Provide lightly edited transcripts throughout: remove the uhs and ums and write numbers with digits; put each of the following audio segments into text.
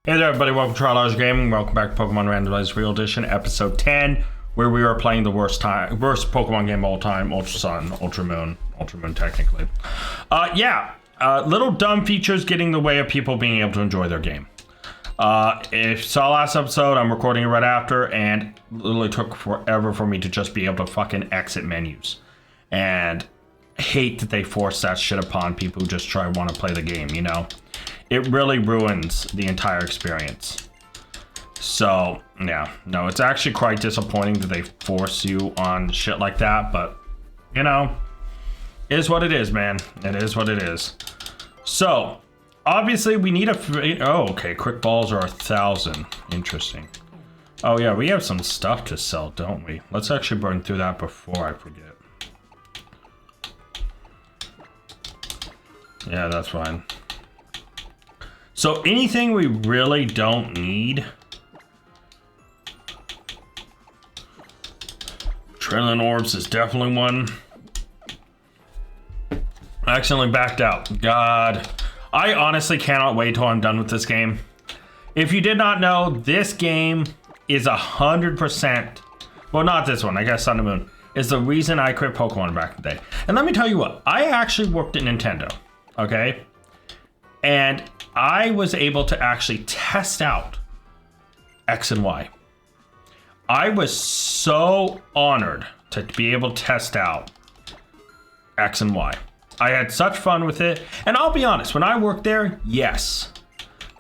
Hey there, everybody. Welcome to Trial Gaming. Welcome back to Pokemon Randomized Real Edition, episode 10, where we are playing the worst Pokemon game of all time, Ultra Sun, Ultra Moon technically. Little dumb features getting in the way of people being able to enjoy their game. If you saw last episode, I'm recording it right after, and literally took forever for me to just be able to fucking exit menus. And hate that they force that shit upon people who just want to play the game, you know? It really ruins the entire experience. So, yeah, no, it's actually quite disappointing that they force you on shit like that, but, you know, it is what it is, man. It is what it is. So, obviously, we need quick balls are 1,000. Interesting. Oh, yeah, we have some stuff to sell, don't we? Let's actually burn through that before I forget. Yeah, that's fine. So anything we really don't need. Trailing Orbs is definitely one. I accidentally backed out. God. I honestly cannot wait till I'm done with this game. If you did not know, this game is 100%. Well, not this one. I guess Sun and Moon is the reason I quit Pokemon back in the day. And let me tell you what. I actually worked at Nintendo. Okay? And I was able to actually test out X and Y. I was so honored to be able to test out X and Y. I had such fun with it. And I'll be honest, when I worked there, yes,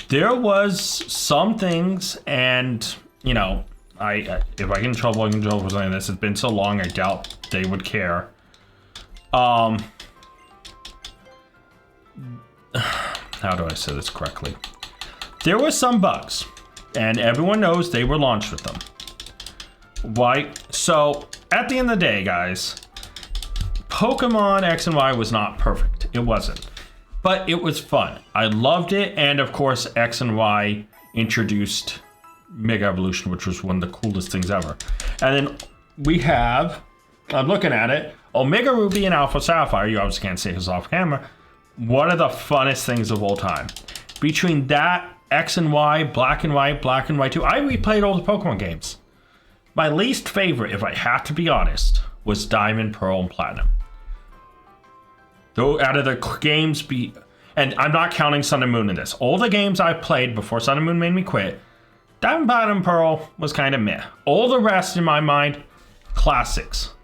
there was some things, and, you know, if I get in trouble, I get in trouble for something like this. It's been so long, I doubt they would care. How do I say this correctly? There were some bugs, and everyone knows they were launched with them. Why? So, at the end of the day, guys, Pokemon X and Y was not perfect. It wasn't. But it was fun. I loved it, and of course, X and Y introduced Mega Evolution, which was one of the coolest things ever. And then we have, I'm looking at it, Omega Ruby and Alpha Sapphire. You obviously can't see it off camera. One of the funnest things of all time. Between that, X and Y, Black and White 2, I replayed all the Pokemon games. My least favorite, if I have to be honest, was Diamond, Pearl, and Platinum. Though out of the games, and I'm not counting Sun and Moon in this. All the games I played before Sun and Moon made me quit, Diamond, Platinum, Pearl was kind of meh. All the rest, in my mind, classics.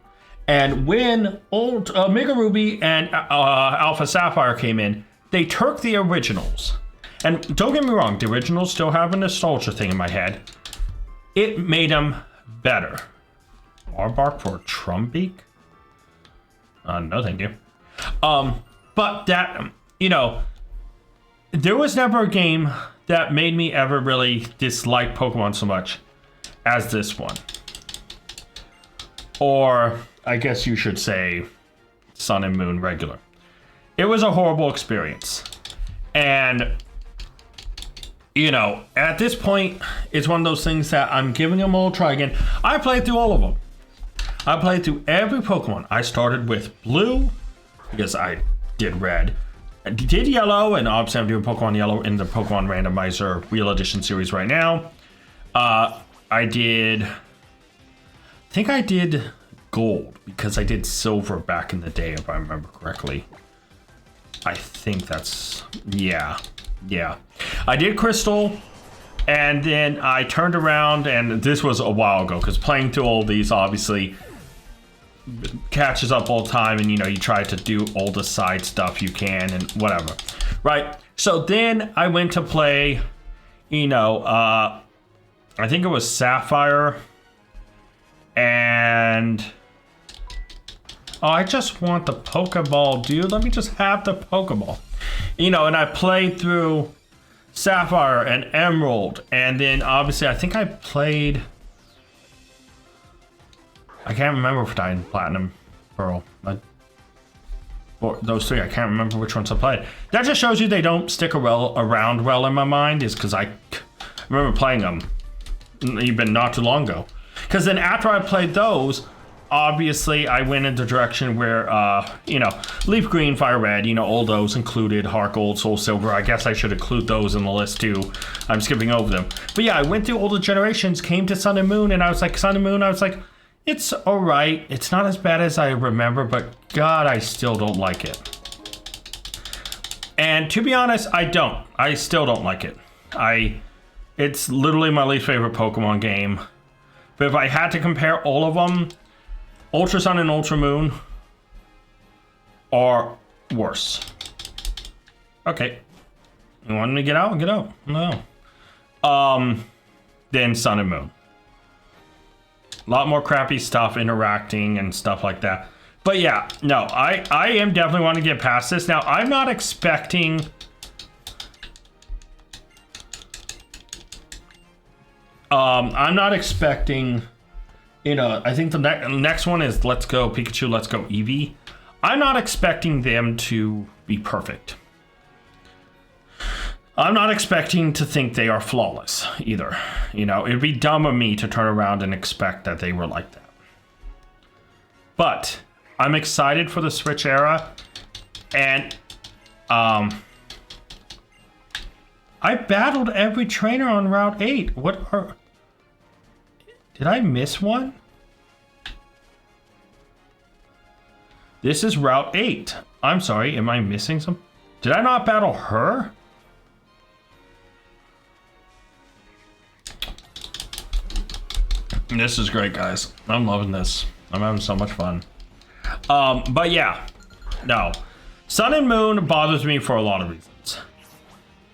And when old Omega Ruby and Alpha Sapphire came in, they took the originals. And don't get me wrong, the originals still have a nostalgia thing in my head. It made them better. Barbark for Trumbeak? No, thank you. But that, you know, there was never a game that made me ever really dislike Pokemon so much as this one. Or, I guess you should say, Sun and Moon regular. It was a horrible experience. And, you know, at this point, it's one of those things that I'm giving them all a try again. I played through all of them. I played through every Pokemon. I started with Blue, because I did Red. I did Yellow, and obviously I'm doing Pokemon Yellow in the Pokemon Randomizer Real Edition series right now. I think I did Gold, because I did Silver back in the day, if I remember correctly. I think that's, yeah. I did Crystal, and then I turned around, and this was a while ago, because playing through all these obviously catches up all the time, and, you know, you try to do all the side stuff you can, and whatever. Right, so then I went to play, you know, I think it was Sapphire, and oh, I just want the Pokeball, dude. Let me just have the Pokeball. You know, and I played through Sapphire and Emerald. And then, obviously, I think I played... I can't remember if Diamond, Platinum, Pearl. Or those three, I can't remember which ones I played. That just shows you they don't stick around well in my mind. Is because I remember playing them even not too long ago. Because then after I played those... obviously I went in the direction where, you know, Leaf Green, Fire Red, you know, all those included, Heart Gold, Soul Silver. I guess I should include those in the list too. I'm skipping over them. But yeah, I went through all the generations, came to Sun and Moon, and I was like, Sun and Moon, I was like, it's alright. It's not as bad as I remember, but God, I still don't like it. And to be honest, I still don't like it. It's literally my least favorite Pokemon game. But if I had to compare all of them, Ultra Sun and Ultra Moon are worse. Okay. You want me to get out? Get out. No. Then Sun and Moon. A lot more crappy stuff interacting and stuff like that. But yeah, no, I am definitely wanting to get past this. Now, I'm not expecting... I'm not expecting... You know, I think the next one is Let's Go Pikachu, Let's Go Eevee. I'm not expecting them to be perfect. I'm not expecting to think they are flawless either. You know, it'd be dumb of me to turn around and expect that they were like that. But I'm excited for the Switch era, and I battled every trainer on Route 8. Did I miss one? This is Route 8. I'm sorry, am I missing some? Did I not battle her? This is great, guys. I'm loving this. I'm having so much fun. But yeah, no. Sun and Moon bothers me for a lot of reasons.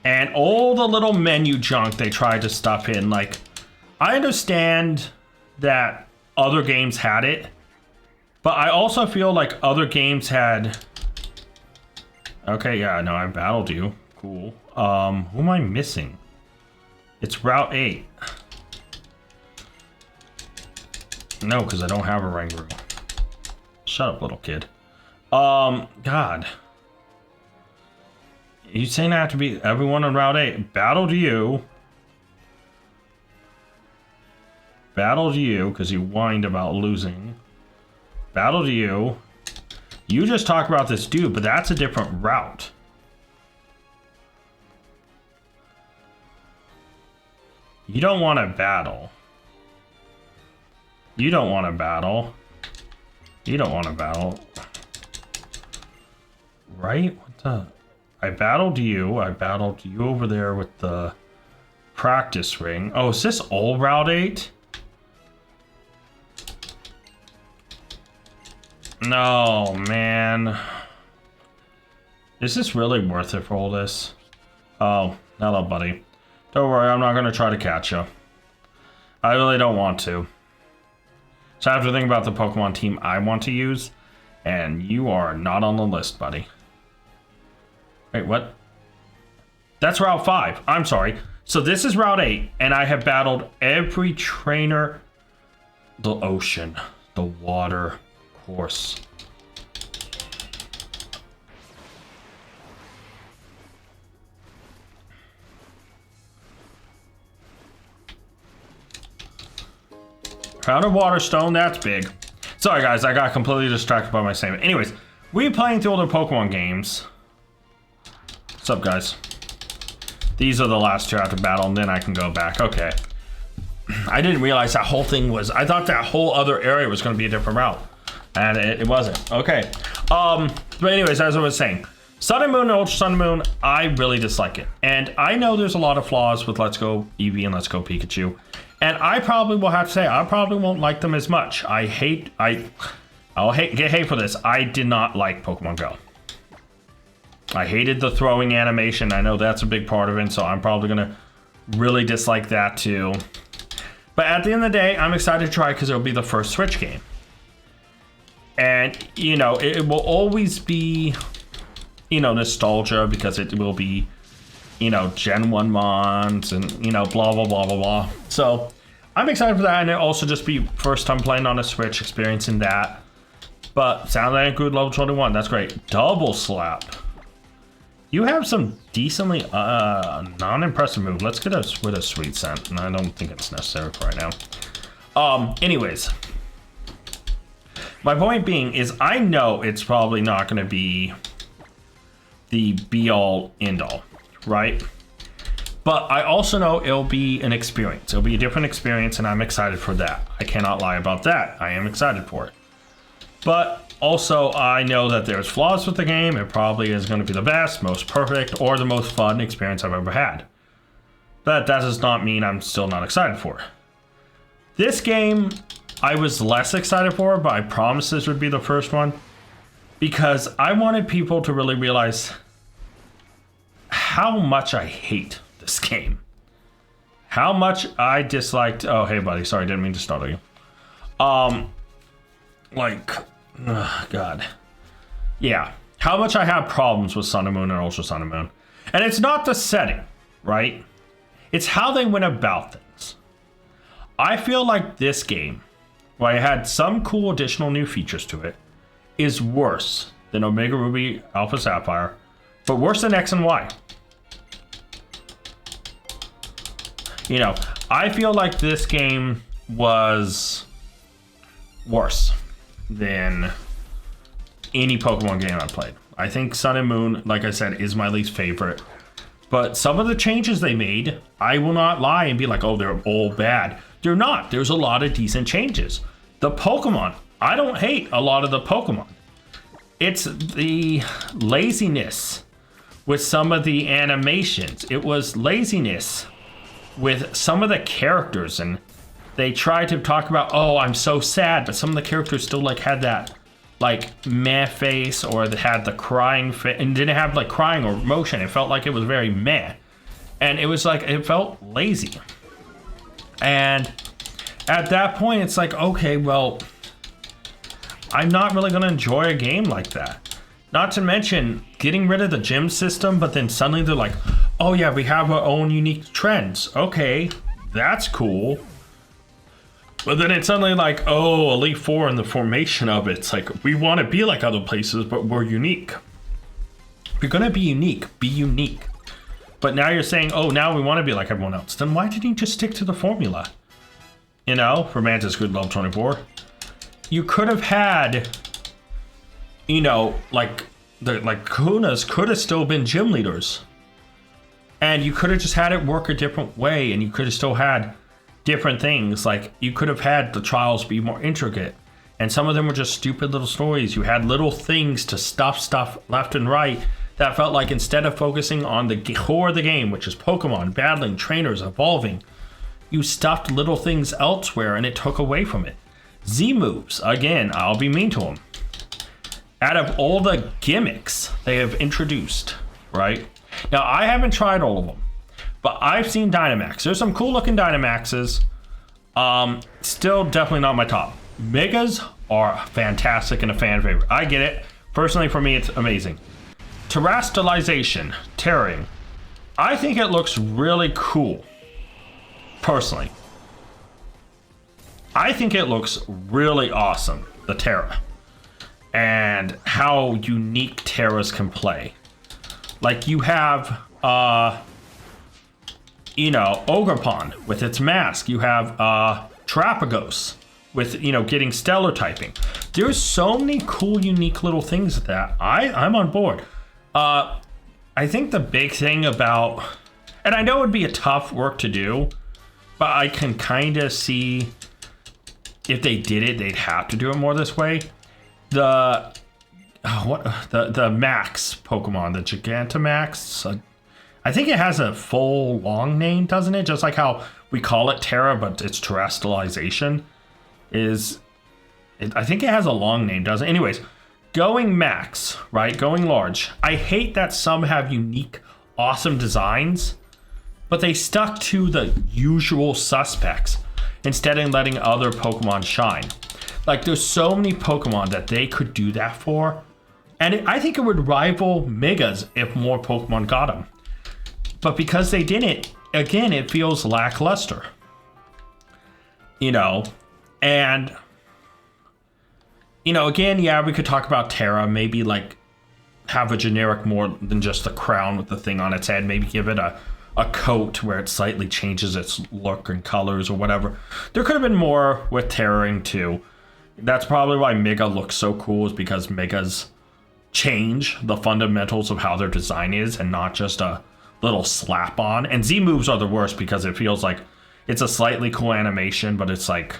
And all the little menu junk they tried to stuff in, like, I understand that other games had it, but I also feel like other games had... Okay, yeah, no, I battled you. Cool. Who am I missing? It's Route 8. No, because I don't have a Rangaroo. Shut up, little kid. God. You saying I have to beat everyone on Route 8? Battled you. Battled you, because you whined about losing. Battled you. You just talked about this dude, but that's a different route. You don't want to battle. You don't want to battle. You don't want to battle. Right? What the... I battled you. I battled you over there with the practice ring. Oh, is this all Route 8? No, man. Is this really worth it for all this? Oh, hello, buddy. Don't worry, I'm not going to try to catch you. I really don't want to. So I have to think about the Pokemon team I want to use, and you are not on the list, buddy. Wait, what? That's Route 5. I'm sorry. So this is Route 8, and I have battled every trainer. The ocean, the water course. Found a water stone, that's big. Sorry guys, I got completely distracted by my statement. Anyways, we're playing through all the Pokemon games. What's up, guys? These are the last two I have to battle, and then I can go back. Okay. I didn't realize that whole thing was... I thought that whole other area was going to be a different route. And it wasn't. Okay. But anyways, as I was saying, Sun and Moon and Ultra Sun and Moon, I really dislike it. And I know there's a lot of flaws with Let's Go Eevee and Let's Go Pikachu. And I probably will have to say, I probably won't like them as much. I'll get hate for this. I did not like Pokemon Go. I hated the throwing animation. I know that's a big part of it, so I'm probably going to really dislike that too. But at the end of the day, I'm excited to try because it'll be the first Switch game. And, you know, it will always be, you know, nostalgia because it will be, you know, Gen 1 mons and, you know, blah, blah, blah, blah, blah. So I'm excited for that. And it'll also just be first time playing on a Switch, experiencing that. But sounds like a good level 21. That's great. Double slap. You have some decently non-impressive move. Let's get us with a sweet scent. And I don't think it's necessary for right now. Anyways. My point being is I know it's probably not going to be the be-all, end-all, right? But I also know it'll be an experience. It'll be a different experience, and I'm excited for that. I cannot lie about that. I am excited for it. But also, I know that there's flaws with the game. It probably is going to be the best, most perfect, or the most fun experience I've ever had. But that does not mean I'm still not excited for it. This game, I was less excited for, but I promised this would be the first one. Because I wanted people to really realize how much I hate this game. How much I disliked... Oh, hey, buddy. Sorry, didn't mean to startle you. God. Yeah. How much I have problems with Sun and Moon and Ultra Sun and Moon. And it's not the setting, right? It's how they went about things. I feel like this game, while it had some cool additional new features to it, is worse than Omega Ruby Alpha Sapphire, but worse than X and Y. You know, I feel like this game was worse than any Pokemon game I played. I think Sun and Moon, like I said, is my least favorite. But some of the changes they made, I will not lie and be like, oh, they're all bad. They're not. There's a lot of decent changes. The Pokemon, I don't hate a lot of the Pokemon. It's the laziness with some of the animations. It was laziness with some of the characters, and they tried to talk about, oh, I'm so sad, but some of the characters still like had that like meh face, or they had the crying face, and didn't have like crying or emotion. It felt like it was very meh, and it was like it felt lazy. And at that point, it's like, okay, well, I'm not really gonna enjoy a game like that. Not to mention getting rid of the gym system, but then suddenly they're like, oh yeah, we have our own unique trends. Okay, that's cool. But then it's suddenly like, oh, Elite Four and the formation of it. It's like, we want to be like other places, but we're unique. If you're gonna be unique, be unique. But now you're saying, oh, now we want to be like everyone else. Then why didn't you just stick to the formula? You know, Romantis Good Level 24. You could have had, you know, like Kunas could have still been gym leaders. And you could have just had it work a different way, and you could have still had different things. Like, you could have had the trials be more intricate, and some of them were just stupid little stories. You had little things to stuff left and right that felt like, instead of focusing on the core of the game, which is Pokemon, battling, trainers, evolving, you stuffed little things elsewhere, and it took away from it. Z moves, again, I'll be mean to them. Out of all the gimmicks they have introduced, right? Now, I haven't tried all of them, but I've seen Dynamax. There's some cool looking Dynamaxes. Still definitely not my top. Megas are fantastic and a fan favorite. I get it. Personally, for me, it's amazing. Terastallization, tearing. I think it looks really cool. Personally. I think it looks really awesome, the Terra. And how unique Terras can play. Like, you have, you know, Ogerpon with its mask. You have Terapagos with, you know, getting stellar typing. There's so many cool, unique little things with that. I'm on board. I think the big thing about, and I know it'd be a tough work to do, but I can kind of see if they did it, they'd have to do it more this way. The Max Pokemon, the Gigantamax. I think it has a full long name, doesn't it? Just like how we call it Terra, but it's Terastallization. I think it has a long name, doesn't it? Anyways, going Max, right? Going large. I hate that some have unique, awesome designs, but they stuck to the usual suspects instead of letting other Pokemon shine. Like, there's so many Pokemon that they could do that for. And I think it would rival Megas if more Pokemon got them. But because they didn't, again, it feels lackluster. You know, and, you know, again, yeah, we could talk about Terra. Maybe, like, have a generic more than just the crown with the thing on its head. Maybe give it a coat where it slightly changes its look and colors or whatever. There could have been more with Terraing too. That's probably why Mega looks so cool, is because Megas change the fundamentals of how their design is and not just a little slap on. And Z moves are the worst because it feels like it's a slightly cool animation, but it's like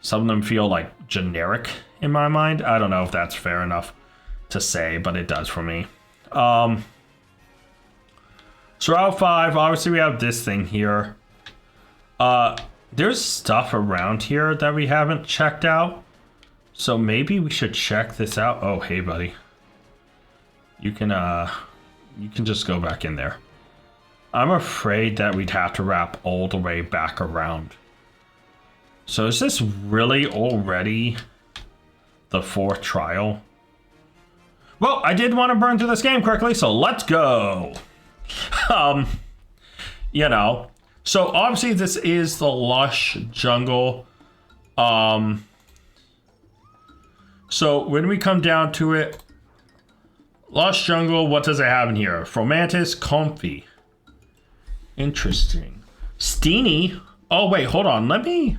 some of them feel like generic in my mind. I don't know if that's fair enough to say, but it does for me. So Route 5, obviously we have this thing here. There's stuff around here that we haven't checked out. So maybe we should check this out. Oh, hey, buddy. You can just go back in there. I'm afraid that we'd have to wrap all the way back around. So is this really already the 4th trial? Well, I did want to burn through this game quickly, so let's go. You know, so obviously this is the lush jungle. So when we come down to it, lush jungle, what does it have in here? Fromantis, comfy. Interesting. Steenie. Oh, wait, hold on. Let me...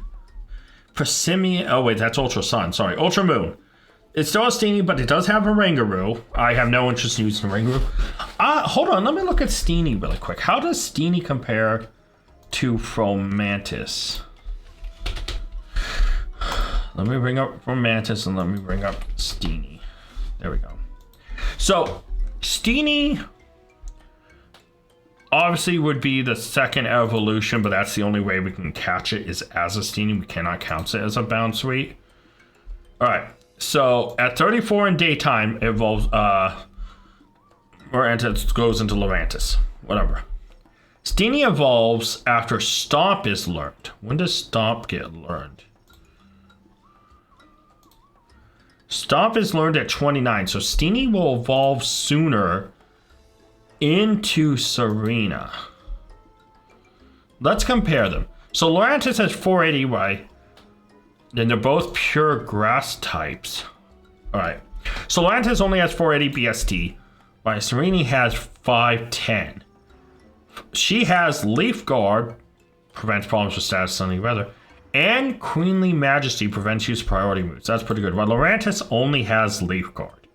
Persimmon. Oh, wait, that's Ultra Sun. Sorry, Ultra Moon. It's still a Steenie, but it does have a Rangaroo. I have no interest in using a Rangaroo. Hold on. Let me look at Steenie really quick. How does Steenie compare to Fromantis? Let me bring up Fromantis and let me bring up Steenie. There we go. So, Steenie obviously would be the 2nd evolution, but that's the only way we can catch it is as a Steenie. We cannot count it as a Bounsweet. Alright, so at 34 in daytime, it evolves, or it goes into Lurantis. Whatever. Steenie evolves after Stomp is learned. When does Stomp get learned? Stomp is learned at 29, so Steenie will evolve sooner into Serena. Let's compare them. So Lurantis has 480, right? Then they're both pure grass types. Alright. So Lurantis only has 480 BST, while Serena has 510. She has Leaf Guard, prevents problems with status sunny weather, and Queenly Majesty prevents use of priority moves. That's pretty good. While Lurantis only has Leaf Guard.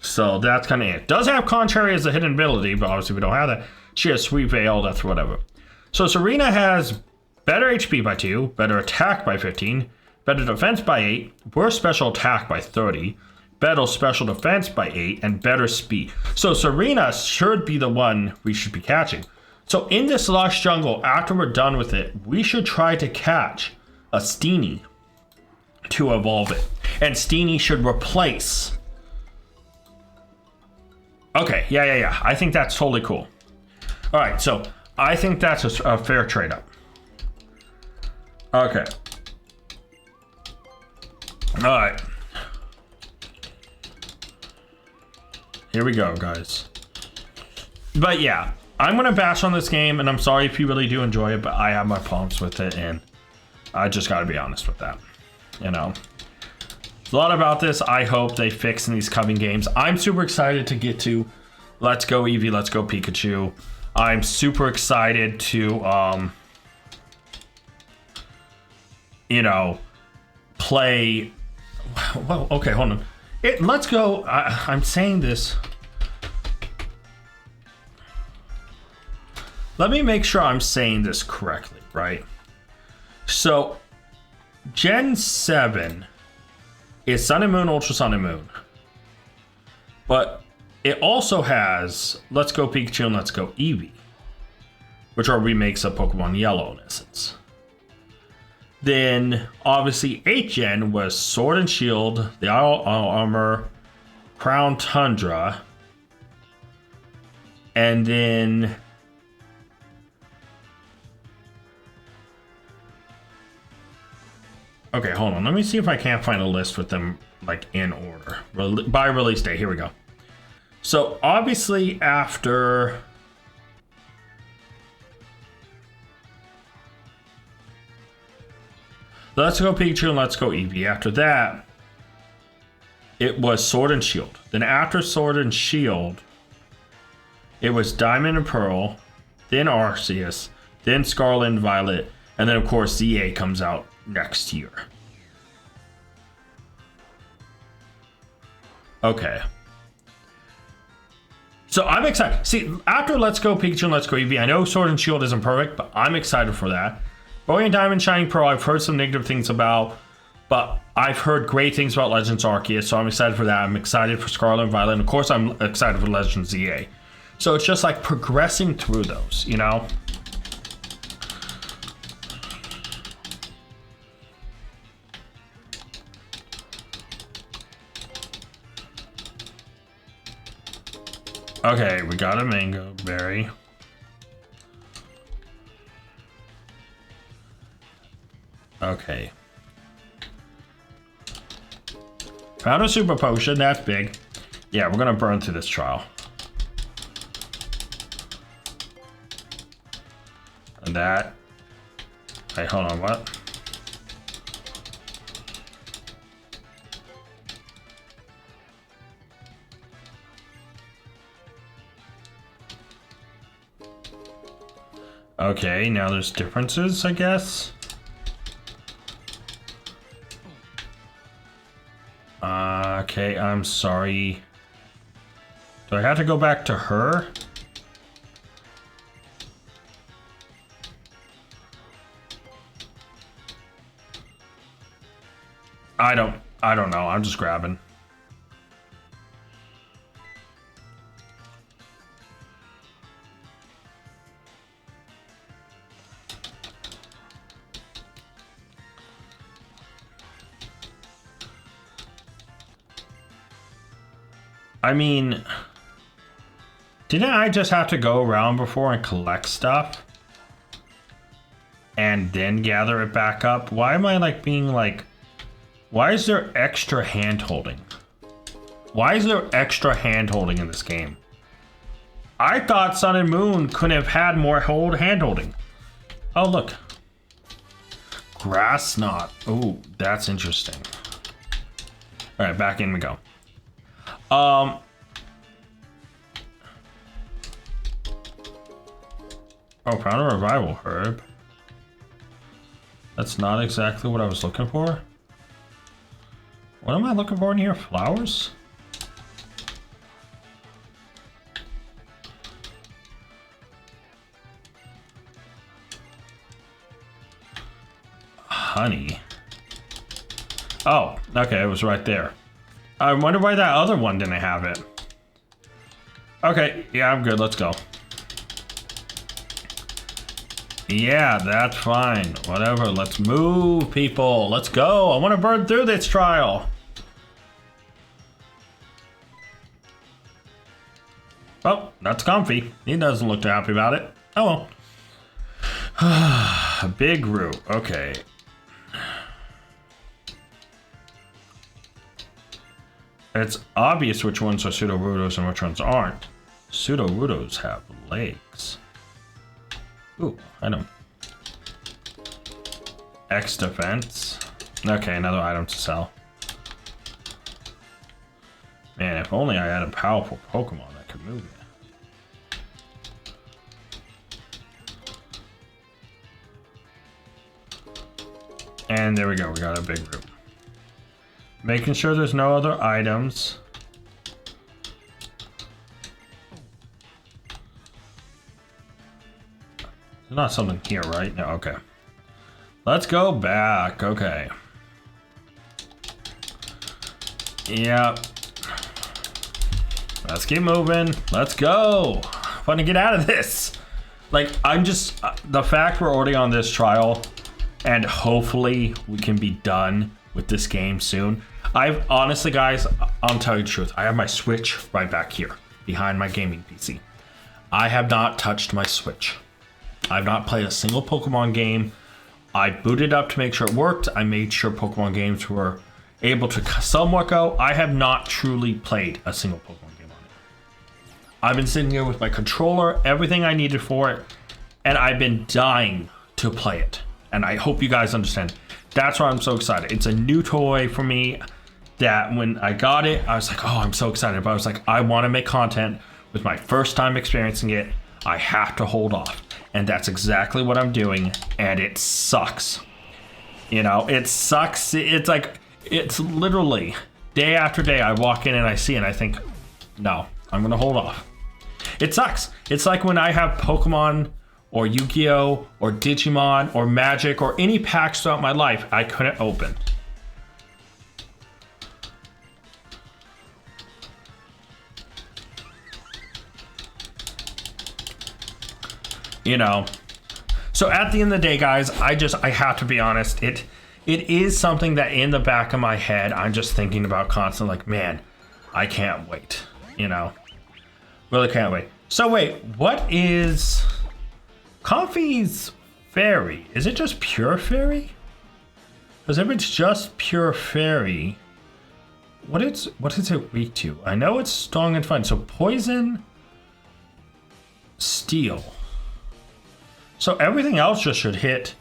So that's kind of it. Does have Contrary as a hidden ability, but obviously we don't have that. She has Sweet Veil, that's whatever. So Serena has better HP by 2, better attack by 15, better defense by 8, worse special attack by 30, better special defense by 8, and better speed. So Serena should be the one we should be catching. So in this lush jungle, after we're done with it, we should try to catch a Steenie to evolve it. And Steenie should replace... Okay, yeah. I think that's totally cool. Alright, so I think that's a fair trade-up. Okay. Alright. Here we go, guys. But yeah, I'm going to bash on this game, and I'm sorry if you really do enjoy it, but I have my problems with it, and I just got to be honest with that. You know? A lot about this I hope they fix in these coming games. I'm super excited to get to Let's Go Eevee, Let's Go Pikachu. I'm super excited to, you know, play... Well, okay, hold on. Let's go... I'm saying this... Let me make sure I'm saying this correctly, right? So, Gen 7 is Sun and Moon, Ultra Sun and Moon. But it also has Let's Go Pikachu and Let's Go Eevee, which are remakes of Pokemon Yellow in essence. Then, obviously, 8th Gen was Sword and Shield, the All Armor, Crown Tundra, and then... Okay, hold on. Let me see if I can't find a list with them, like, in order. By release date. Here we go. So, obviously, after... Let's Go Pikachu and Let's Go Eevee. After that, it was Sword and Shield. Then after Sword and Shield, it was Diamond and Pearl, then Arceus, then Scarlet and Violet, and then, of course, ZA comes out next year. Okay. So I'm excited. See, after Let's Go Pikachu and Let's Go Eevee, I know Sword and Shield isn't perfect, but I'm excited for that. Brilliant Diamond Shining Pearl, I've heard some negative things about, but I've heard great things about Legends Arceus, so I'm excited for that. I'm excited for Scarlet and Violet, and of course I'm excited for Legends ZA. So it's just like progressing through those, you know? Okay, we got a mango berry. Okay. Found a super potion, that's big. Yeah, we're gonna burn through this trial. And that. Wait, hold on, what? Okay, now there's differences, I guess. Okay, I'm sorry. Do I have to go back to her? I don't know. I'm just grabbing. I mean, didn't I just have to go around before and collect stuff? And then gather it back up? Why am I like being like, why is there extra hand holding? Why is there extra hand holding in this game? I thought Sun and Moon couldn't have had more hand holding. Oh, look. Grass knot. Oh, that's interesting. All right, back in we go. Oh, found a revival herb. That's not exactly what I was looking for. What am I looking for in here? Flowers? Honey. Oh, okay, it was right there. I wonder why that other one didn't have it. Okay, yeah, I'm good. Let's go. Yeah, that's fine. Whatever. Let's move, people. Let's go. I want to burn through this trial. Oh, that's comfy. He doesn't look too happy about it. Oh well. Big root. Okay. It's obvious which ones are Pseudo-Rudos and which ones aren't. Pseudo-Rudos have legs. Ooh, item. X defense. Okay, another item to sell. Man, if only I had a powerful Pokemon that could move me. And there we go, we got a big root. Making sure there's no other items. There's not something here, right? No, okay. Let's go back, okay. Yep. Let's keep moving. Let's go. Fun to get out of this. Like, I'm just, the fact we're already on this trial and hopefully we can be done with this game soon. I've honestly, guys, I'll tell you the truth. I have my Switch right back here behind my gaming PC. I have not touched my Switch. I've not played a single Pokemon game. I booted up to make sure it worked. I made sure Pokemon games were able to somewhat go. I have not truly played a single Pokemon game on it. I've been sitting here with my controller, everything I needed for it, and I've been dying to play it. And I hope you guys understand. That's why I'm so excited. It's a new toy for me that when I got it, I was like, oh, I'm so excited. But I was like, I want to make content with my first time experiencing it. I have to hold off. And that's exactly what I'm doing. And it sucks. You know, it sucks. It's like, it's literally day after day, I walk in and I see it and I think, no, I'm gonna hold off. It sucks. It's like when I have Pokemon or Yu-Gi-Oh! Or Digimon or Magic or any packs throughout my life I couldn't open. You know. So at the end of the day, guys, I have to be honest. It is something that in the back of my head, I'm just thinking about constantly, like, man, I can't wait. You know, really can't wait. So wait, what is Comfy's fairy? Is it just pure fairy? Because if it's just pure fairy, what is it weak to? I know it's strong and fun. So poison, steel. So everything else just should hit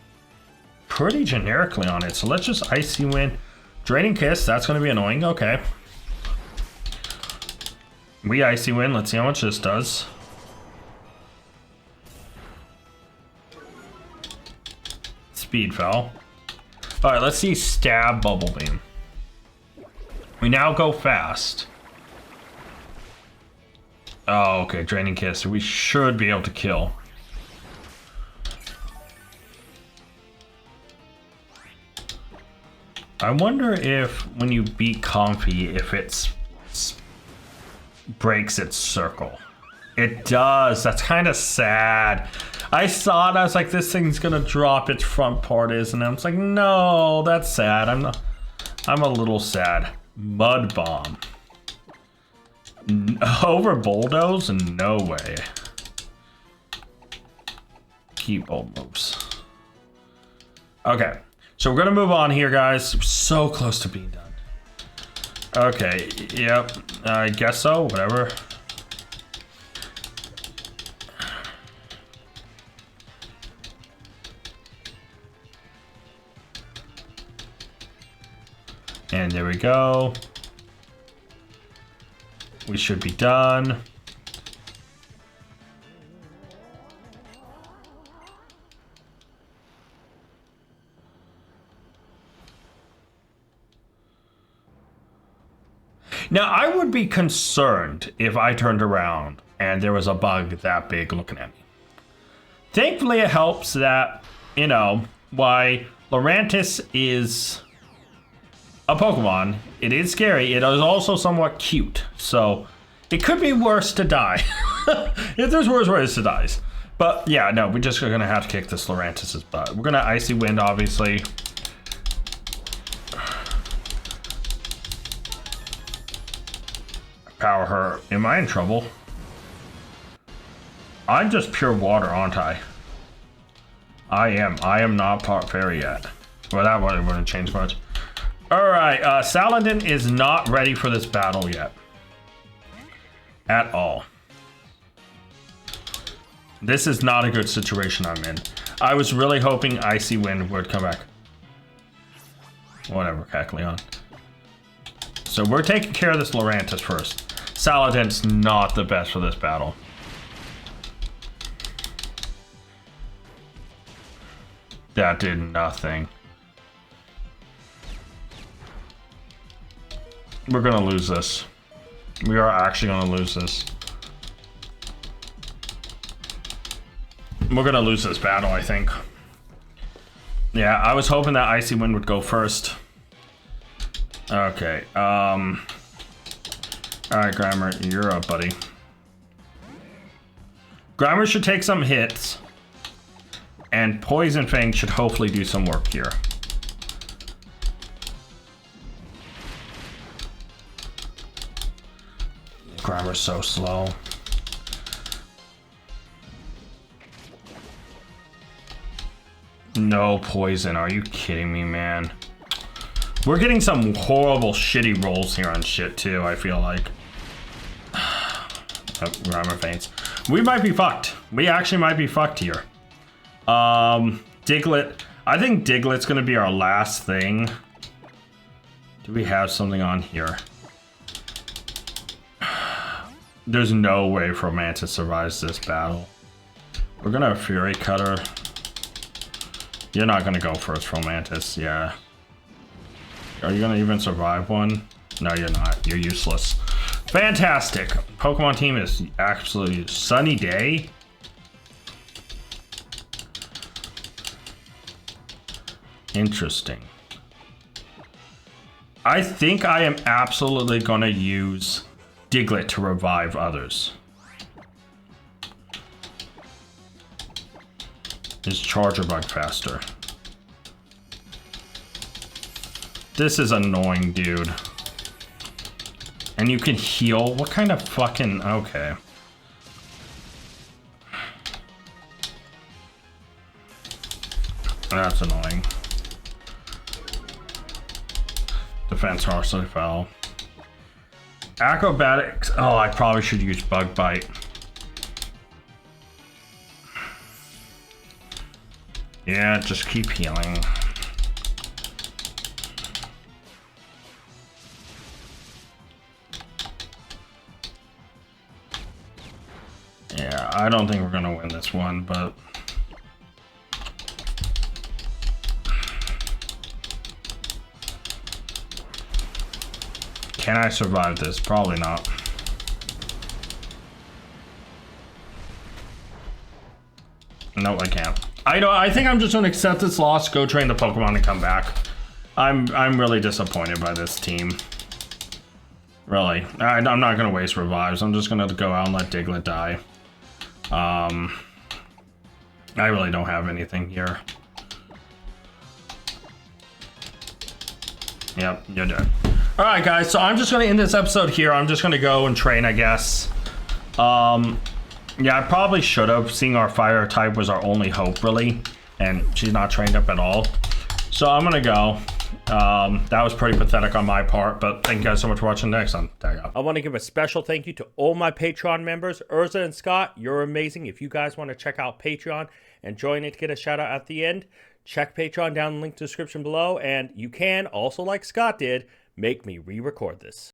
pretty generically on it. So let's just Icy Wind. Draining Kiss, that's going to be annoying. Okay. We Icy Wind. Let's see how much this does. Speed fell. Alright, let's see Stab Bubble Beam. We now go fast. Oh, okay. Draining Kiss. We should be able to kill. I wonder if when you beat Comfy, if it breaks its circle. It does. That's kind of sad. I saw it. I was like, this thing's gonna drop its front part, isn't it? I was like, no, that's sad. I'm a little sad. Mud Bomb. Over Bulldoze? No way. Keep old moves. Okay. So we're gonna move on here, guys. We're so close to being done. Okay, yep, I guess so, whatever. And there we go. We should be done. Now, I would be concerned if I turned around and there was a bug that big looking at me. Thankfully, it helps that, you know, why Lurantis is a Pokemon. It is scary. It is also somewhat cute. So, it could be worse to die. If there's worse ways to die. But, yeah, no, we're just going to have to kick this Lurantis' butt. We're going to Icy Wind, obviously. Power her. Am I in trouble? I'm just pure water, aren't I? I am not part fairy yet. Well, that wouldn't change much. Alright, Saladin is not ready for this battle yet. At all. This is not a good situation I'm in. I was really hoping Icy Wind would come back. Whatever, Kecleon. So we're taking care of this Lurantis first. Saladin's not the best for this battle. That did nothing. We're gonna lose this. We are actually gonna lose this. We're gonna lose this battle, I think. Yeah, I was hoping that Icy Wind would go first. Okay, alright, Grimer, you're up, buddy. Grimer should take some hits. And Poison Fang should hopefully do some work here. Grimer's so slow. No poison, are you kidding me, man? We're getting some horrible shitty rolls here on shit too, I feel like. Oh, Grimer faints. We might be fucked. We actually might be fucked here. Diglett. I think Diglett's gonna be our last thing. Do we have something on here? There's no way Romantis survives this battle. We're gonna Fury Cutter. You're not gonna go first, Romantis. Yeah. Are you gonna even survive one? No, you're not. You're useless. Fantastic. Pokemon team is absolutely sunny day. Interesting. I think I am absolutely gonna use Diglett to revive others. Is Charger Bug faster? This is annoying, dude. And you can heal? What kind of fucking... Okay. That's annoying. Defense harshly fell. Acrobatics. Oh, I probably should use Bug Bite. Yeah, just keep healing. Yeah, I don't think we're gonna win this one, but... Can I survive this? Probably not. No, I can't. I think I'm just gonna accept this loss, go train the Pokemon and come back. I'm really disappointed by this team. Really. I'm not gonna waste revives. I'm just gonna go out and let Diglett die. I really don't have anything here. Yep, you're dead. Alright guys, so I'm just gonna end this episode here. I'm just gonna go and train, I guess. Yeah, I probably should have. Seeing our fire type was our only hope, really. And she's not trained up at all. So I'm gonna go. That was pretty pathetic on my part, but thank you guys so much for watching. Next time, tag out. I want to give a special thank you to all my Patreon members. Urza and Scott, you're amazing. If you guys want to check out Patreon and join it to get a shout out at the end, check Patreon down in the link description below. And you can also, like Scott did, make me re-record this.